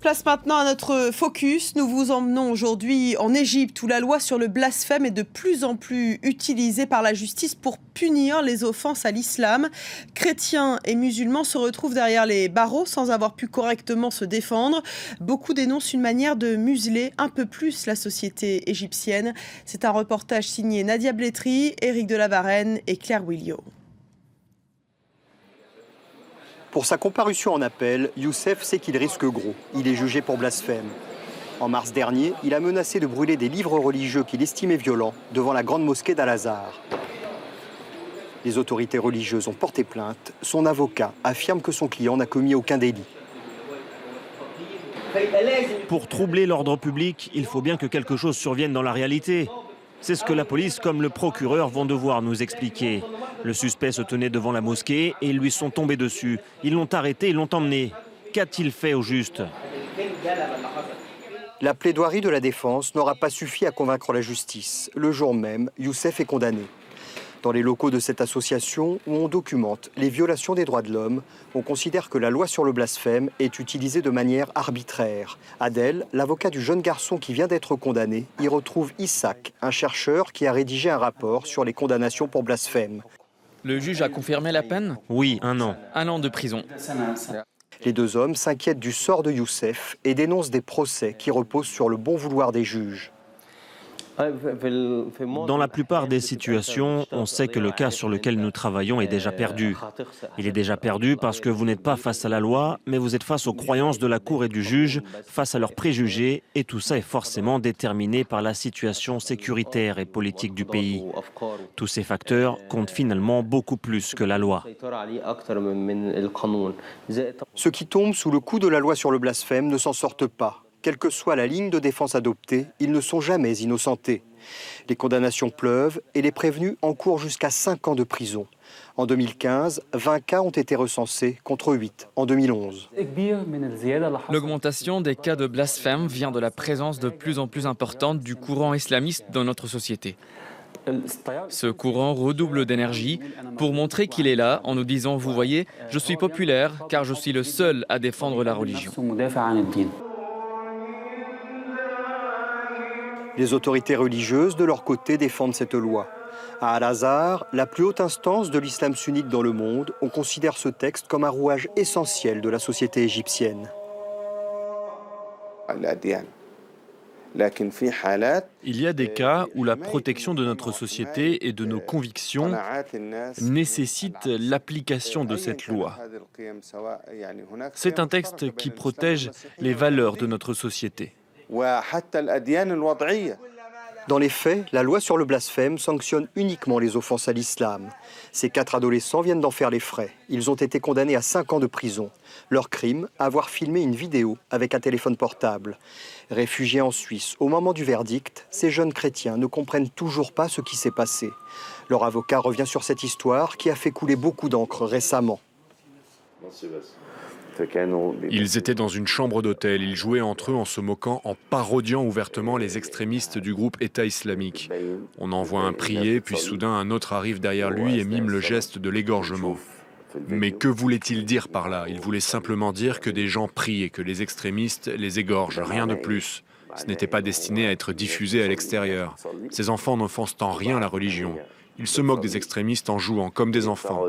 Place maintenant à notre focus. Nous vous emmenons aujourd'hui en Égypte où la loi sur le blasphème est de plus en plus utilisée par la justice pour punir les offenses à l'islam. Chrétiens et musulmans se retrouvent derrière les barreaux sans avoir pu correctement se défendre. Beaucoup dénoncent une manière de museler un peu plus la société égyptienne. C'est un reportage signé Nadia Blétry, Éric Delavarenne et Claire Willio. Pour sa comparution en appel, Youssef sait qu'il risque gros. Il est jugé pour blasphème. En mars dernier, il a menacé de brûler des livres religieux qu'il estimait violents devant la grande mosquée d'Al-Azhar. Les autorités religieuses ont porté plainte. Son avocat affirme que son client n'a commis aucun délit. Pour troubler l'ordre public, il faut bien que quelque chose survienne dans la réalité. C'est ce que la police comme le procureur vont devoir nous expliquer. Le suspect se tenait devant la mosquée et ils lui sont tombés dessus. Ils l'ont arrêté, ils l'ont emmené. Qu'a-t-il fait au juste ? La plaidoirie de la défense n'aura pas suffi à convaincre la justice. Le jour même, Youssef est condamné. Dans les locaux de cette association où on documente les violations des droits de l'homme, on considère que la loi sur le blasphème est utilisée de manière arbitraire. Adel, l'avocat du jeune garçon qui vient d'être condamné, y retrouve Isaac, un chercheur qui a rédigé un rapport sur les condamnations pour blasphème. Le juge a confirmé la peine ? Oui, 1 an. 1 an de prison. Les deux hommes s'inquiètent du sort de Youssef et dénoncent des procès qui reposent sur le bon vouloir des juges. Dans la plupart des situations, on sait que le cas sur lequel nous travaillons est déjà perdu. Il est déjà perdu parce que vous n'êtes pas face à la loi, mais vous êtes face aux croyances de la cour et du juge, face à leurs préjugés, et tout ça est forcément déterminé par la situation sécuritaire et politique du pays. Tous ces facteurs comptent finalement beaucoup plus que la loi. Ceux qui tombent sous le coup de la loi sur le blasphème ne s'en sortent pas. Quelle que soit la ligne de défense adoptée, ils ne sont jamais innocentés. Les condamnations pleuvent et les prévenus encourent jusqu'à 5 ans de prison. En 2015, 20 cas ont été recensés contre 8 en 2011. L'augmentation des cas de blasphème vient de la présence de plus en plus importante du courant islamiste dans notre société. Ce courant redouble d'énergie pour montrer qu'il est là en nous disant « Vous voyez, je suis populaire car je suis le seul à défendre la religion ». Les autorités religieuses, de leur côté, défendent cette loi. À Al-Azhar, la plus haute instance de l'islam sunnite dans le monde, on considère ce texte comme un rouage essentiel de la société égyptienne. Il y a des cas où la protection de notre société et de nos convictions nécessite l'application de cette loi. C'est un texte qui protège les valeurs de notre société. Dans les faits, la loi sur le blasphème sanctionne uniquement les offenses à l'islam. Ces 4 adolescents viennent d'en faire les frais. Ils ont été condamnés à 5 ans de prison. Leur crime, avoir filmé une vidéo avec un téléphone portable. Réfugiés en Suisse, au moment du verdict, ces jeunes chrétiens ne comprennent toujours pas ce qui s'est passé. Leur avocat revient sur cette histoire qui a fait couler beaucoup d'encre récemment. Ils étaient dans une chambre d'hôtel, ils jouaient entre eux en se moquant, en parodiant ouvertement les extrémistes du groupe État islamique. On en voit un prier, puis soudain un autre arrive derrière lui et mime le geste de l'égorgement. Mais que voulait-il dire par là? Il voulait simplement dire que des gens prient et que les extrémistes les égorgent, rien de plus. Ce n'était pas destiné à être diffusé à l'extérieur. Ces enfants n'offensent en rien la religion. Ils se moquent des extrémistes en jouant comme des enfants.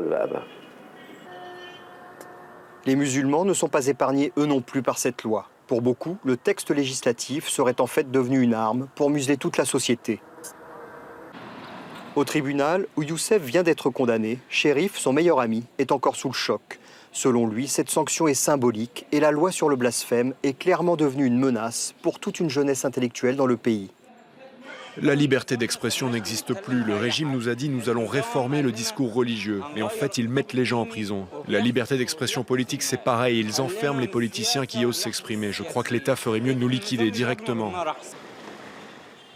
Les musulmans ne sont pas épargnés eux non plus par cette loi. Pour beaucoup, le texte législatif serait en fait devenu une arme pour museler toute la société. Au tribunal, où Youssef vient d'être condamné, Sherif, son meilleur ami, est encore sous le choc. Selon lui, cette sanction est symbolique et la loi sur le blasphème est clairement devenue une menace pour toute une jeunesse intellectuelle dans le pays. La liberté d'expression n'existe plus. Le régime nous a dit nous allons réformer le discours religieux. Mais en fait, ils mettent les gens en prison. La liberté d'expression politique, c'est pareil. Ils enferment les politiciens qui osent s'exprimer. Je crois que l'État ferait mieux de nous liquider directement.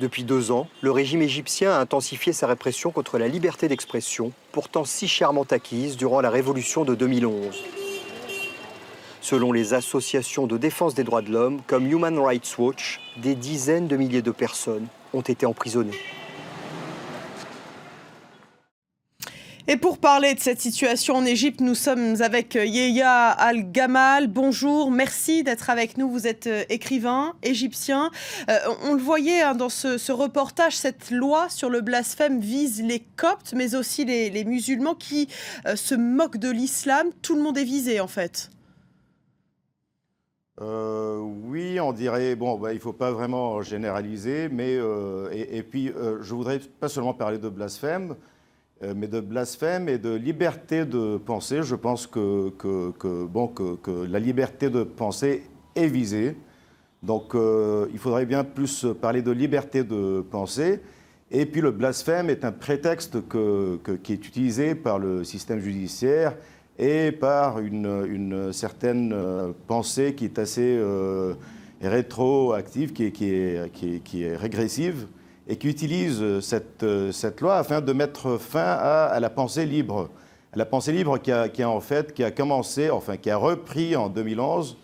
Depuis 2 ans, le régime égyptien a intensifié sa répression contre la liberté d'expression, pourtant si chèrement acquise durant la révolution de 2011. Selon les associations de défense des droits de l'homme, comme Human Rights Watch, des dizaines de milliers de personnes ont été emprisonnées. Et pour parler de cette situation en Égypte, nous sommes avec Yehia Al-Gamal. Bonjour, merci d'être avec nous. Vous êtes écrivain, égyptien. On le voyait dans ce reportage, cette loi sur le blasphème vise les Coptes, mais aussi les musulmans qui se moquent de l'islam. Tout le monde est visé, en fait. Oui, on dirait, il ne faut pas vraiment généraliser, mais et puis je voudrais pas seulement parler de blasphème, mais de blasphème et de liberté de penser. Je pense que la liberté de penser est visée. Donc il faudrait bien plus parler de liberté de penser. Et puis le blasphème est un prétexte qui est utilisé par le système judiciaire et par une certaine pensée qui est assez rétroactive, qui est régressive, et qui utilise cette loi afin de mettre fin à la pensée libre. La pensée libre qui a repris en 2011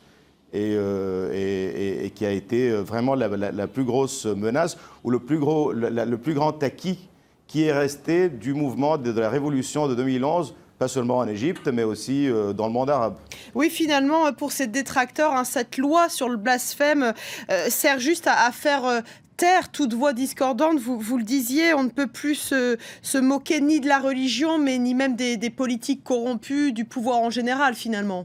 et qui a été vraiment la plus grosse menace, ou le plus grand acquis qui est resté du mouvement de la révolution de 2011, pas seulement en Égypte, mais aussi dans le monde arabe. Oui, finalement, pour ces détracteurs, cette loi sur le blasphème sert juste à faire taire toute voix discordante. Vous le disiez, on ne peut plus se moquer ni de la religion, mais ni même des politiques corrompus, du pouvoir en général, finalement.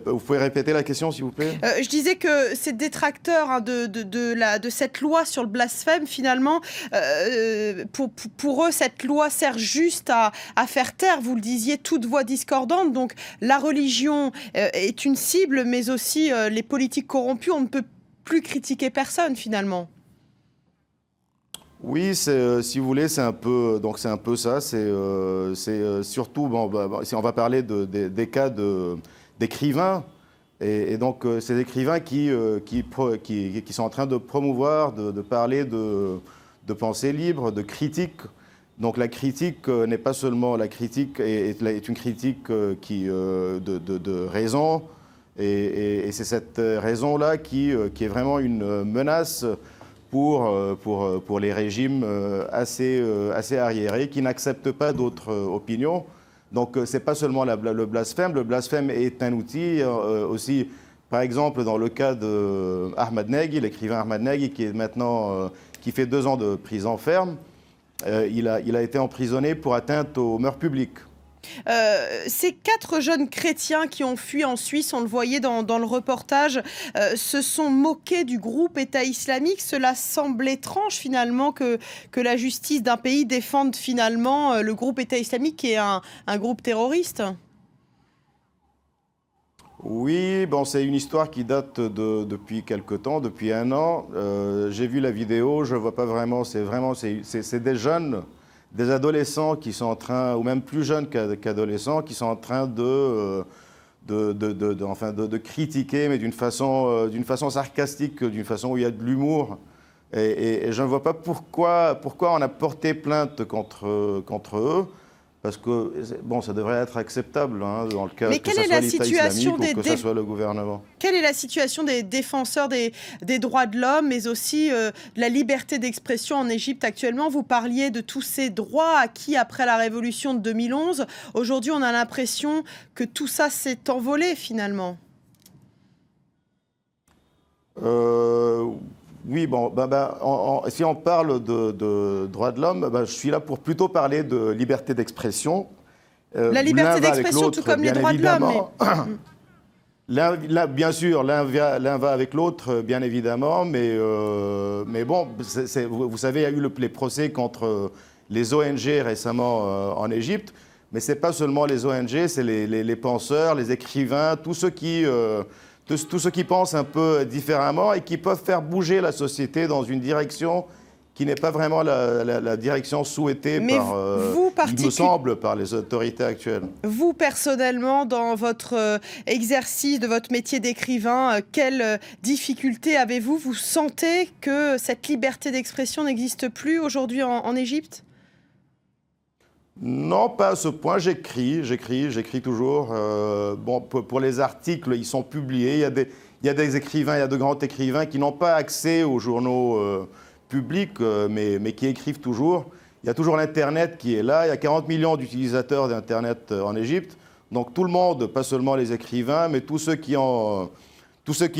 Vous pouvez répéter la question, s'il vous plaît ? Je disais que ces détracteurs de cette loi sur le blasphème, finalement, pour eux, cette loi sert juste à faire taire, vous le disiez, toute voix discordante. Donc la religion est une cible, mais aussi les politiques corrompus, on ne peut plus critiquer personne, finalement. Oui, si vous voulez, c'est un peu ça. C'est surtout, si on va parler des cas d'écrivains, et donc ces écrivains qui sont en train de promouvoir, de parler de pensée libre, de critique. Donc la critique n'est pas seulement la critique, est une critique de raison, et c'est cette raison-là qui est vraiment une menace pour les régimes assez arriérés qui n'acceptent pas d'autres opinions. Donc ce n'est pas seulement le blasphème. Le blasphème est un outil aussi, par exemple, dans le cas d'Ahmad Naghi, l'écrivain Ahmad Naghi, qui est maintenant qui fait 2 ans de prison ferme. Il a été emprisonné pour atteinte aux mœurs publiques. Ces 4 jeunes chrétiens qui ont fui en Suisse, on le voyait dans le reportage, se sont moqués du groupe État islamique. Cela semble étrange finalement que la justice d'un pays défende finalement le groupe État islamique qui est un groupe terroriste. Oui, c'est une histoire qui date depuis quelque temps, depuis 1 an. J'ai vu la vidéo, je ne vois pas vraiment, c'est des jeunes, des adolescents qui sont en train, ou même plus jeunes qu'adolescents, qui sont en train de critiquer, mais d'une façon sarcastique, d'une façon où il y a de l'humour. Et je ne vois pas pourquoi on a porté plainte contre eux, parce que ça devrait être acceptable dans le cas que ce soit l'État islamique ou que ce soit le gouvernement. Quelle est la situation des défenseurs des droits de l'homme, mais aussi de la liberté d'expression en Égypte actuellement ? Vous parliez de tous ces droits acquis après la révolution de 2011. Aujourd'hui, on a l'impression que tout ça s'est envolé finalement. Oui, si on parle de droits de l'homme, je suis là pour plutôt parler de liberté d'expression. La liberté d'expression, tout comme les droits de l'homme. Bien sûr, l'un va avec l'autre, bien évidemment, mais vous savez, il y a eu les procès contre les ONG récemment en Égypte, mais ce n'est pas seulement les ONG, c'est les penseurs, les écrivains, tous ceux qui pensent un peu différemment et qui peuvent faire bouger la société dans une direction qui n'est pas vraiment la direction souhaitée il me semble, par les autorités actuelles. Vous, personnellement, dans votre exercice de votre métier d'écrivain, quelles difficultés avez-vous ? Vous sentez que cette liberté d'expression n'existe plus aujourd'hui en Égypte ? Non, pas à ce point. J'écris toujours. Pour les articles, ils sont publiés. Il y a des écrivains, il y a de grands écrivains qui n'ont pas accès aux journaux publics, mais qui écrivent toujours. il y a toujours l'Internet qui est là. Il y a 40 millions d'utilisateurs d'Internet en Égypte. Donc tout le monde, pas seulement les écrivains, mais tous ceux qui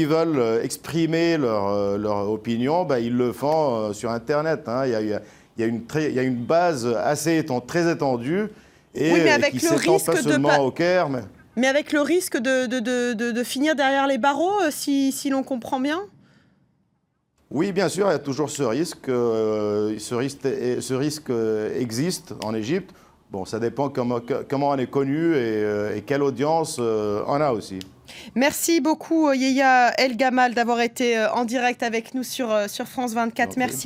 veulent exprimer leur opinion, ben, ils le font sur Internet. Hein. Il y a une base très étendue et oui, mais avec qui le s'étend risque pas seulement au Caire. Mais avec le risque de finir derrière les barreaux, si l'on comprend bien. Oui, bien sûr, il y a toujours ce risque. Ce risque existe en Égypte. Bon, ça dépend comment on est connu et quelle audience on a aussi. Merci beaucoup, Yehia El Gamal, d'avoir été en direct avec nous sur France 24. Merci.